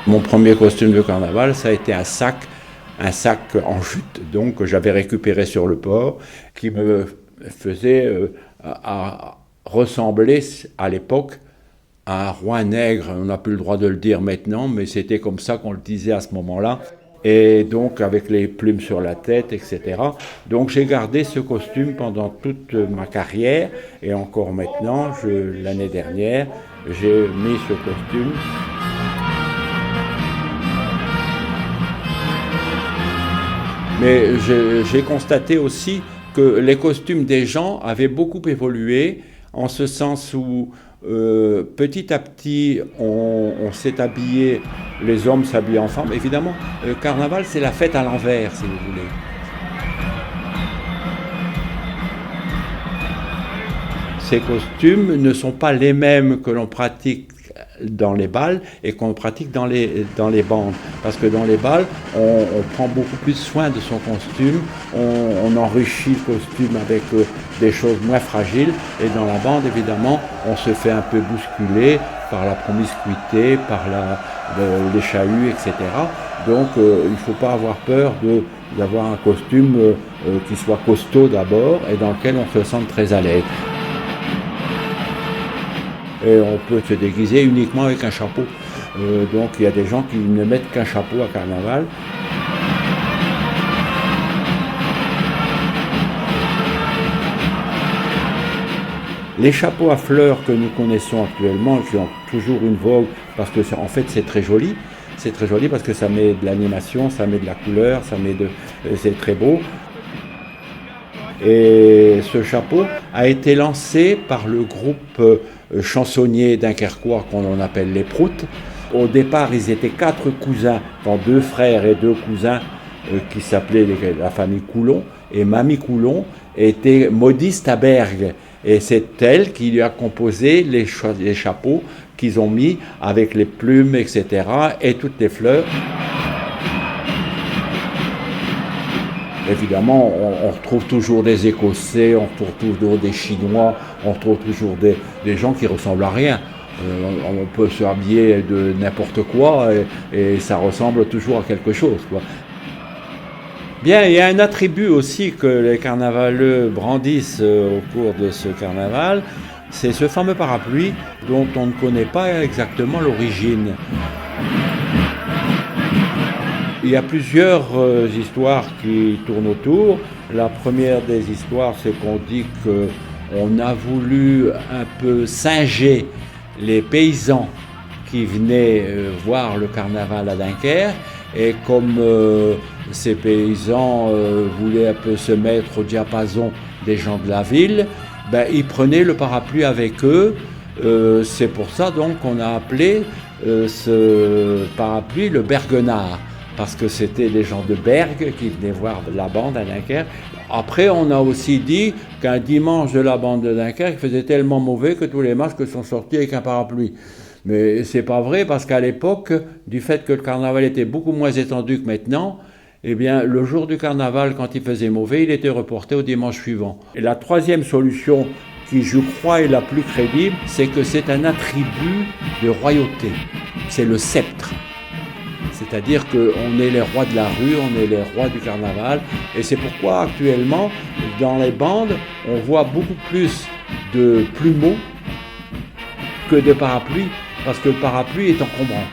Mon premier costume de carnaval, ça a été un sac en jute, donc que j'avais récupéré sur le port, qui me faisait ressembler à l'époque à un roi nègre. On n'a plus le droit de le dire maintenant, mais c'était comme ça qu'on le disait à ce moment-là. Et donc avec les plumes sur la tête, etc. Donc j'ai gardé ce costume pendant toute ma carrière, et encore maintenant, l'année dernière, j'ai mis ce costume. Mais j'ai constaté aussi que les costumes des gens avaient beaucoup évolué, en ce sens où petit à petit on s'est habillé, les hommes s'habillaient en femmes. Évidemment, le carnaval c'est la fête à l'envers, si vous voulez. Ces costumes ne sont pas les mêmes que l'on pratique dans les bals et qu'on pratique dans les bandes. Parce que dans les bals, on prend beaucoup plus soin de son costume, on enrichit le costume avec des choses moins fragiles, et dans la bande, évidemment, on se fait un peu bousculer par la promiscuité, par les chahuts, etc. Donc il ne faut pas avoir peur d'avoir un costume qui soit costaud d'abord et dans lequel on se sente très à l'aise. Et on peut se déguiser uniquement avec un chapeau. Donc il y a des gens qui ne mettent qu'un chapeau à carnaval. Les chapeaux à fleurs que nous connaissons actuellement, qui ont toujours une vogue, parce que en fait c'est très joli. C'est très joli parce que ça met de l'animation, ça met de la couleur, c'est très beau. Et ce chapeau a été lancé par le groupe chansonnier dunkerquois qu'on appelle les Proutes. Au départ, ils étaient 4 cousins, 2 frères et 2 cousins qui s'appelaient la famille Coulon. Et Mamie Coulon était modiste à Bergues. Et c'est elle qui lui a composé les chapeaux qu'ils ont mis avec les plumes, etc. et toutes les fleurs. Évidemment, on retrouve toujours des Écossais, on retrouve toujours des Chinois, on retrouve toujours des gens qui ressemblent à rien. On peut se habiller de n'importe quoi et ça ressemble toujours à quelque chose, quoi. Bien, il y a un attribut aussi que les carnavaleux brandissent au cours de ce carnaval, c'est ce fameux parapluie dont on ne connaît pas exactement l'origine. Il y a plusieurs histoires qui tournent autour. La première des histoires, c'est qu'on dit qu'on a voulu un peu singer les paysans qui venaient voir le carnaval à Dunkerque. Et comme ces paysans voulaient un peu se mettre au diapason des gens de la ville, ils prenaient le parapluie avec eux. C'est pour ça donc qu'on a appelé ce parapluie le Berguenard, parce que c'était des gens de Bergues qui venaient voir la bande à Dunkerque. Après, on a aussi dit qu'un dimanche de la bande de Dunkerque faisait tellement mauvais que tous les masques sont sortis avec un parapluie. Mais c'est pas vrai, parce qu'à l'époque, du fait que le carnaval était beaucoup moins étendu que maintenant, eh bien, le jour du carnaval, quand il faisait mauvais, il était reporté au dimanche suivant. Et la troisième solution, qui je crois est la plus crédible, c'est que c'est un attribut de royauté. C'est le sceptre. C'est-à-dire qu'on est les rois de la rue, on est les rois du carnaval. Et c'est pourquoi actuellement, dans les bandes, on voit beaucoup plus de plumeaux que de parapluies, parce que le parapluie est encombrant.